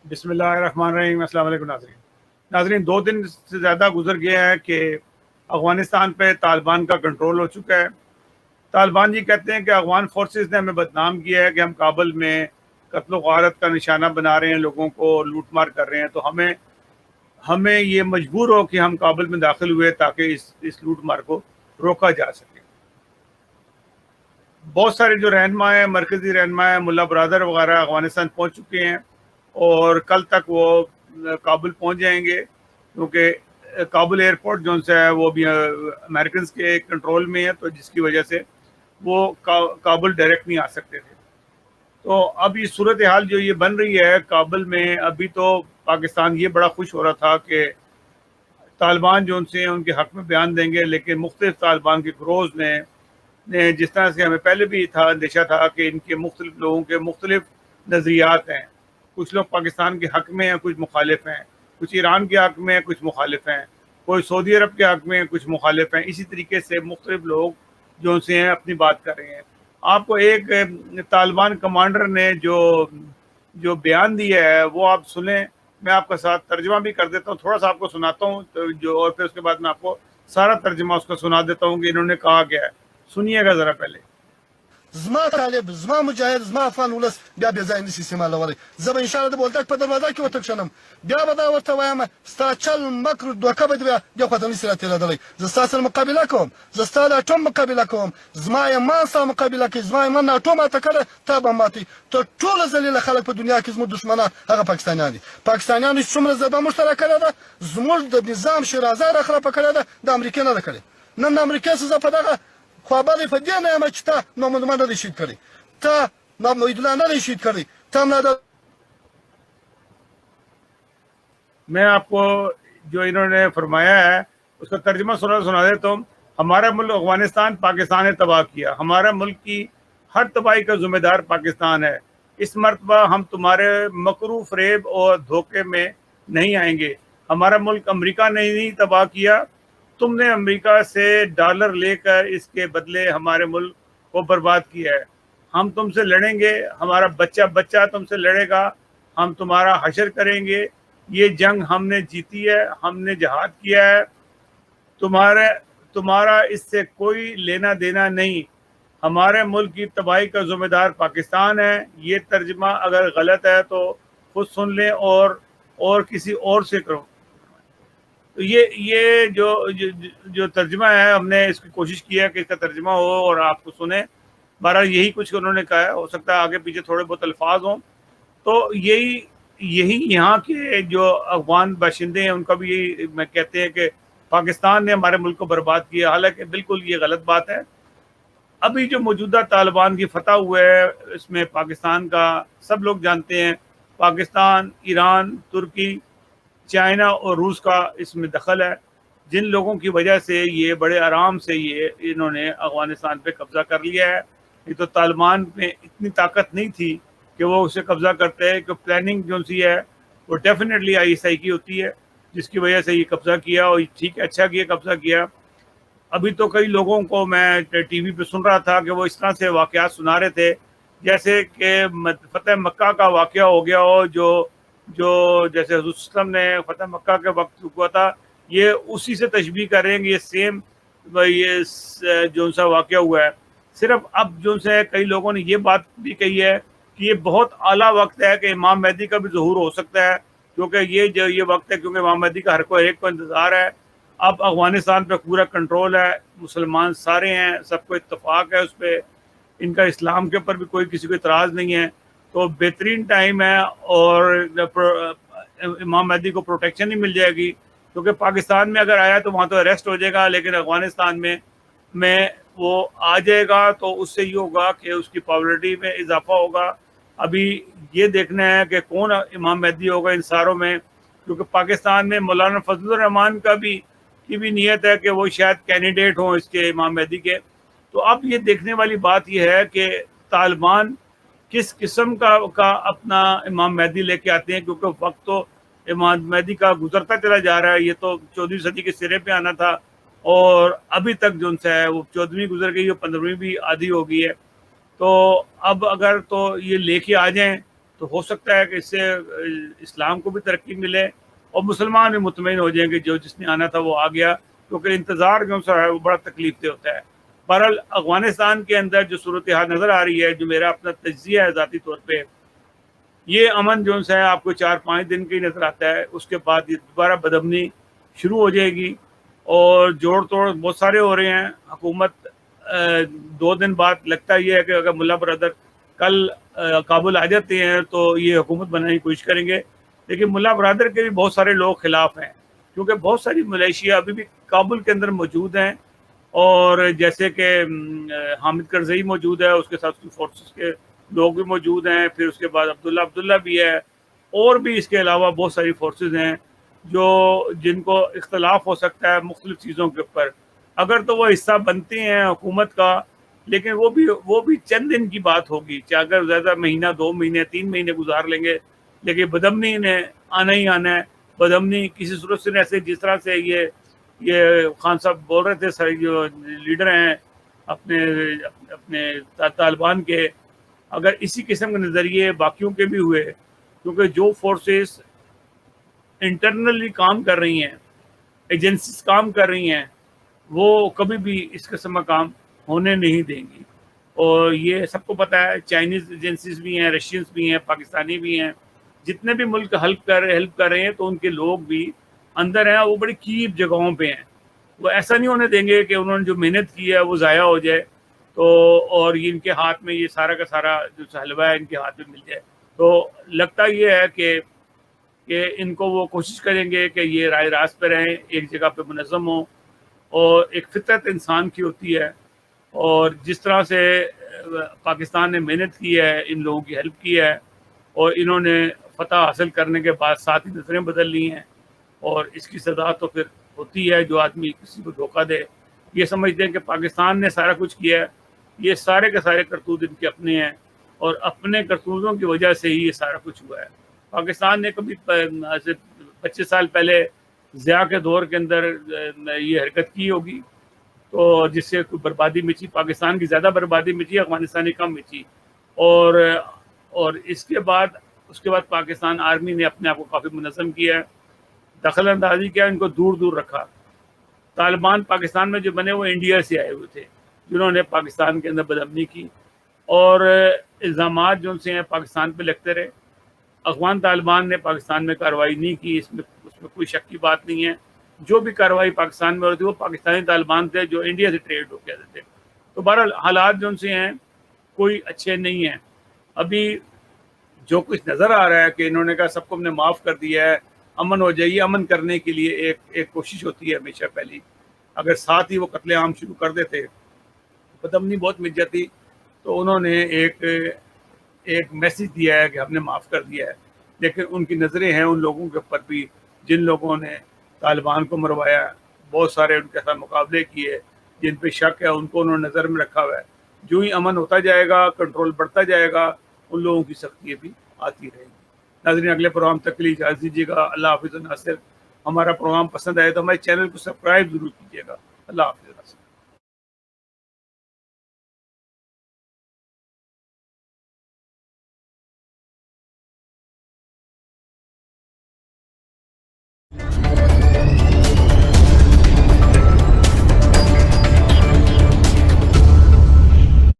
بسم اللہ الرحمن الرحیم۔ السلام علیکم ناظرین 2 دن سے زیادہ گزر گیا ہے کہ افغانستان پہ طالبان کا کنٹرول ہو چکا ہے۔ طالبان یہ کہتے ہیں کہ افغان فورسز نے ہمیں بدنام کیا ہے کہ ہم کابل میں قتل و غارت کا نشانہ بنا رہے ہیں، لوگوں کو لوٹ مار کر رہے ہیں، تو ہمیں یہ مجبور ہو کہ ہم کابل میں داخل ہوئے تاکہ اس لوٹ مار کو روکا جا سکے۔ بہت سارے جو رہنما ہیں، مرکزی رہنما ہیں، ملا برادر وغیرہ افغانستان پہنچ چکے ہیں اور کل تک وہ کابل پہنچ جائیں گے، کیونکہ کابل ایئرپورٹ جو ہے وہ بھی امریکنز کے کنٹرول میں ہے، تو جس کی وجہ سے وہ کابل ڈائریکٹ نہیں آ سکتے تھے۔ تو اب یہ صورتحال جو یہ بن رہی ہے کابل میں، ابھی تو پاکستان یہ بڑا خوش ہو رہا تھا کہ طالبان جو ان کے حق میں بیان دیں گے، لیکن مختلف طالبان کے گروہز نے جس طرح سے ہمیں پہلے بھی اندیشہ تھا کہ ان کے مختلف لوگوں کے مختلف نظریات ہیں، کچھ لوگ پاکستان کے حق میں ہیں، کچھ مخالف ہیں، کچھ ایران کے حق میں ہیں، کچھ مخالف ہیں، کوئی سعودی عرب کے حق میں ہیں، کچھ مخالف ہیں، اسی طریقے سے مختلف لوگ جو سے ہیں اپنی بات کر رہے ہیں۔ آپ کو ایک طالبان کمانڈر نے جو بیان دیا ہے وہ آپ سنیں، میں آپ کا ساتھ ترجمہ بھی کر دیتا ہوں، تھوڑا سا آپ کو سناتا ہوں اور پھر اس کے بعد میں آپ کو سارا ترجمہ اس کا سنا دیتا ہوں کہ انہوں نے کہا کیا ہے۔ سنیے گا ذرا پہلے۔ زما طالب زما مجاهد زما افغان ولس بیا بې ځای نشي استعمالولی. زه به انشاءالله د بولدک په دروازه کې وتښنم، بیا به دا ورته وایم ستا چل مکر دوکه به دې بیا خواته نشي راتېرېدلی. زه ستا سره مقابله کوم، زه ستا د اټوم مقابله کوم، زما ایمان ستا مقابله کوي، زما ایمان اټوم ماته کړی تا به ماتوي. تر ټوله ذلیله خلک په دنیا کې زموږ دښمنان هغه پاکستانیان دي. پاکستانیانو چې څومره ضربه موږ ته راکړې ده، زموږ د نظام شیرازه راخلاپه کړې ده، د امریکې نه ده کړې. نن د امریکې څه زه په دغه خوابالي په دې نه یم چې تا محمد عمر نه دی شهید کړی، تا محمد الله نه دی شهید کړی، تا ملا د میں آپ کو جو انہوں نے فرمایا ہے اس کا ترجمہ سنا دیتا ہوں۔ ہمارا ملک افغانستان پاکستان نے تباہ کیا، ہمارا ملک کی ہر تباہی کا ذمہ دار پاکستان ہے۔ اس مرتبہ ہم تمہارے مکرو فریب اور دھوکے میں نہیں آئیں گے۔ ہمارا ملک امریکہ نے نہیں تباہ کیا، تم نے امریکہ سے ڈالر لے کر اس کے بدلے ہمارے ملک کو برباد کیا ہے۔ ہم تم سے لڑیں گے، ہمارا بچہ تم سے لڑے گا، ہم تمہارا حشر کریں گے۔ یہ جنگ ہم نے جیتی ہے، ہم نے جہاد کیا ہے، تمہارا اس سے کوئی لینا دینا نہیں۔ ہمارے ملک کی تباہی کا ذمہ دار پاکستان ہے۔ یہ ترجمہ اگر غلط ہے تو خود سن لیں اور کسی اور سے کرو۔ تو یہ جو ترجمہ ہے، ہم نے اس کی کوشش کی ہے کہ اس کا ترجمہ ہو اور آپ کو سنیں۔ بہرحال یہی کچھ انہوں نے کہا ہے، ہو سکتا ہے آگے پیچھے تھوڑے بہت الفاظ ہوں۔ تو یہی یہاں کے جو افغان باشندے ہیں ان کا بھی یہی میں کہتے ہیں کہ پاکستان نے ہمارے ملک کو برباد کیا، حالانکہ بالکل یہ غلط بات ہے۔ ابھی جو موجودہ طالبان کی فتح ہوا ہے اس میں پاکستان کا سب لوگ جانتے ہیں، پاکستان، ایران، ترکی، چائنا اور روس کا اس میں دخل ہے، جن لوگوں کی وجہ سے یہ بڑے آرام سے انہوں نے افغانستان پہ قبضہ کر لیا ہے۔ یہ تو طالبان میں اتنی طاقت نہیں تھی کہ وہ اسے قبضہ کرتے ہیں، کہ پلاننگ جو سی ہے وہ ڈیفینیٹلی ISI کی ہوتی ہے، جس کی وجہ سے یہ قبضہ کیا، اور ٹھیک ہے، اچھا کیا قبضہ کیا۔ ابھی تو کئی لوگوں کو میں ٹی وی پہ سن رہا تھا کہ وہ اس طرح سے واقعات سنا رہے تھے جیسے کہ فتح مکہ کا واقعہ ہو گیا ہو، جو جیسے حضور صلی اللہ علیہ وسلم نے فتح مکہ کے وقت ہوا تھا، یہ اسی سے تشبیہ کر رہے ہیں کہ یہ سیم یہ جو سا واقعہ ہوا ہے۔ صرف اب جو سے کئی لوگوں نے یہ بات بھی کہی ہے کہ یہ بہت اعلیٰ وقت ہے کہ امام مہدی کا بھی ظہور ہو سکتا ہے، کیونکہ یہ وقت ہے، کیونکہ امام مہدی کا ہر ایک کو انتظار ہے۔ اب افغانستان پہ پورا کنٹرول ہے، مسلمان سارے ہیں، سب کو اتفاق ہے اس پہ، ان کا اسلام کے اوپر بھی کوئی کسی کو اعتراض نہیں ہے، تو بہترین ٹائم ہے اور امام مہدی کو پروٹیکشن ہی مل جائے گی، کیونکہ پاکستان میں اگر آیا تو وہاں تو اریسٹ ہو جائے گا، لیکن افغانستان میں وہ آ جائے گا تو اس سے یہ ہوگا کہ اس کی پاپولرٹی میں اضافہ ہوگا۔ ابھی یہ دیکھنا ہے کہ کون امام مہدی ہوگا ان ساروں میں، کیونکہ پاکستان میں مولانا فضل الرحمان کی بھی نیت ہے کہ وہ شاید کینڈیڈیٹ ہوں اس کے امام مہدی کے۔ تو اب یہ دیکھنے والی بات یہ ہے کہ طالبان کس قسم کا اپنا امام مہدی لے کے آتے ہیں، کیونکہ وقت تو امام مہدی کا گزرتا چلا جا رہا ہے، یہ تو 14ویں صدی کے سرے پہ آنا تھا، اور ابھی تک جو سے ہے وہ 14ویں گزر گئی ہے، 15ویں بھی آدھی ہو گئی ہے۔ تو اب اگر تو یہ لے کے آ جائیں تو ہو سکتا ہے کہ اس سے اسلام کو بھی ترقی ملے اور مسلمان بھی مطمئن ہو جائیں گے جو جس نے آنا تھا وہ آ گیا، کیونکہ انتظار جو ہے وہ بڑا تکلیف دہ ہوتا ہے۔ بہرحال افغانستان کے اندر جو صورتحال نظر آ رہی ہے، جو میرا اپنا تجزیہ ہے ذاتی طور پہ، یہ امن جو ہے آپ کو 4-5 دن کا ہی نظر آتا ہے، اس کے بعد یہ دوبارہ بدامنی شروع ہو جائے گی اور جوڑ توڑ بہت سارے ہو رہے ہیں۔ حکومت 2 دن بعد لگتا یہ ہے کہ اگر ملا برادر کل کابل آ جاتے ہیں تو یہ حکومت بنانے کی کوشش کریں گے، لیکن ملا برادر کے بھی بہت سارے لوگ خلاف ہیں، کیونکہ بہت ساری ملیشیا ابھی بھی کابل کے اندر موجود ہیں، اور جیسے کہ حامد کرزئی موجود ہے، اس کے ساتھ اس کی فورسز کے لوگ بھی موجود ہیں، پھر اس کے بعد عبداللہ بھی ہے، اور بھی اس کے علاوہ بہت ساری فورسز ہیں جو جن کو اختلاف ہو سکتا ہے مختلف چیزوں کے اوپر۔ اگر تو وہ حصہ بنتے ہیں حکومت کا، لیکن وہ بھی چند دن کی بات ہوگی، چاہے اگر زیادہ مہینہ 2 مہینے 3 مہینے گزار لیں گے، لیکن بدامنی نے آنا ہی آنا ہے۔ بدامنی کسی صورت سے ایسے جس طرح سے یہ خان صاحب بول رہے تھے، سارے جو لیڈر ہیں اپنے طالبان کے، اگر اسی قسم کے نظریے باقیوں کے بھی ہوئے، کیونکہ جو فورسز انٹرنلی کام کر رہی ہیں، ایجنسیز کام کر رہی ہیں، وہ کبھی بھی اس قسم کا کام ہونے نہیں دیں گی، اور یہ سب کو پتہ ہے۔ چائنیز ایجنسیز بھی ہیں، رشینز بھی ہیں، پاکستانی بھی ہیں، جتنے بھی ملک ہیلپ کر رہے ہیں تو ان کے لوگ بھی اندر ہیں، وہ بڑی کیپ جگہوں پہ ہیں۔ وہ ایسا نہیں ہونے دیں گے کہ انہوں نے جو محنت کی ہے وہ ضائع ہو جائے، تو اور یہ ان کے ہاتھ میں یہ سارا کا سارا جو حلوہ ہے ان کے ہاتھ میں مل جائے۔ تو لگتا یہ ہے کہ ان کو وہ کوشش کریں گے کہ یہ راہ راست پہ رہیں، ایک جگہ پہ منظم ہوں، اور ایک فطرت انسان کی ہوتی ہے، اور جس طرح سے پاکستان نے محنت کی ہے، ان لوگوں کی ہیلپ کی ہے، اور انہوں نے فتح حاصل کرنے کے بعد ساتھ ہی نظریں بدل لی ہیں، اور اس کی سزا تو پھر ہوتی ہے جو آدمی کسی کو دھوکہ دے۔ یہ سمجھتے ہیں کہ پاکستان نے سارا کچھ کیا ہے، یہ سارے کے سارے کرتوت ان کے اپنے ہیں، اور اپنے کرتوتوں کی وجہ سے ہی یہ سارا کچھ ہوا ہے۔ پاکستان نے کبھی 25 سال پہلے ضیاء کے دور کے اندر یہ حرکت کی ہوگی تو جس سے کوئی بربادی مچی، پاکستان کی زیادہ بربادی مچی، افغانستان کی کم مچی، اور اس کے بعد پاکستان آرمی نے اپنے آپ کو کافی منظم کیا ہے، دخل اندازی کیا، ان کو دور دور رکھا۔ طالبان پاکستان میں جو بنے وہ انڈیا سے آئے ہوئے تھے، جنہوں نے پاکستان کے اندر بدامنی کی، اور الزامات جو ان سے ہیں پاکستان پہ لگتے رہے۔ افغان طالبان نے پاکستان میں کارروائی نہیں کی، اس میں کوئی شک کی بات نہیں ہے۔ جو بھی کارروائی پاکستان میں ہوتی ہے وہ پاکستانی طالبان تھے جو انڈیا سے ٹریڈ ہو کے آتے تھے۔ تو بہرحال حالات جو ان سے ہیں کوئی اچھے نہیں ہیں۔ ابھی جو کچھ نظر آ رہا ہے کہ انہوں نے کہا سب کو ہم نے معاف کر دیا ہے، امن ہو جائے، امن کرنے کے لیے ایک کوشش ہوتی ہے ہمیشہ پہلی۔ اگر ساتھ ہی وہ قتل عام شروع کر دیتے، بدامنی بہت مٹ جاتی، تو انہوں نے ایک میسج دیا ہے کہ ہم نے معاف کر دیا ہے، لیکن ان کی نظریں ہیں ان لوگوں کے اوپر بھی جن لوگوں نے طالبان کو مروایا، بہت سارے ان کے ساتھ مقابلے کیے، جن پہ شک ہے ان کو انہوں نے نظر میں رکھا ہوا ہے۔ جو ہی امن ہوتا جائے گا، کنٹرول بڑھتا جائے گا، ان لوگوں کی سختیاں بھی آتی رہیں گی۔ ناظرین، اگلے پروگرام تک کے لیے اجازت دیجیے گا۔ اللہ حافظ۔ ناصر، ہمارا پروگرام پسند آئے تو ہمارے چینل کو سبسکرائب ضرور کیجیے گا۔ اللہ حافظ۔